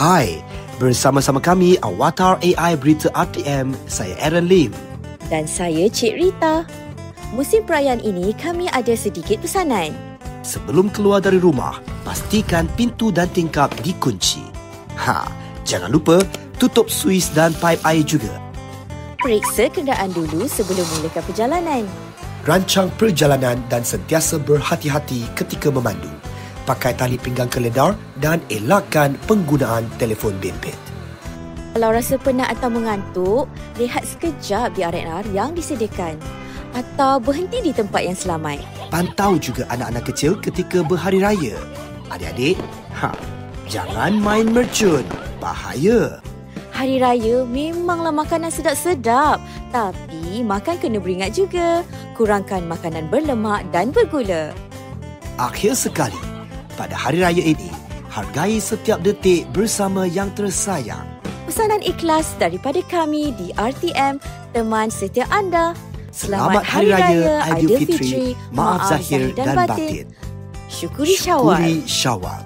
Hai, bersama-sama kami Awatar AI Berita RTM, saya Aaron Lim. Dan saya Cik Rita. Musim perayaan ini kami ada sedikit pesanan. Sebelum keluar dari rumah, pastikan pintu dan tingkap dikunci. Jangan lupa tutup suis dan paip air juga. Periksa kenderaan dulu sebelum mulakan perjalanan. Rancang perjalanan dan sentiasa berhati-hati ketika memandu. Pakai tali pinggang keledar dan elakkan penggunaan telefon bimbit. Kalau rasa penat atau mengantuk, rehat sekejap di R&R yang disediakan. Atau berhenti di tempat yang selamat. Pantau juga anak-anak kecil ketika berhari raya. Adik-adik, jangan main mercun. Bahaya. Hari raya memanglah makanan sedap-sedap. Tapi makan kena beringat juga. Kurangkan makanan berlemak dan bergula. Akhir sekali, pada hari raya ini, hargai setiap detik bersama yang tersayang. Pesanan ikhlas daripada kami di RTM, teman setia anda. Selamat Hari Raya Aidilfitri, maaf zahir dan batin. Syukuri Syawal. Syukuri Syawal.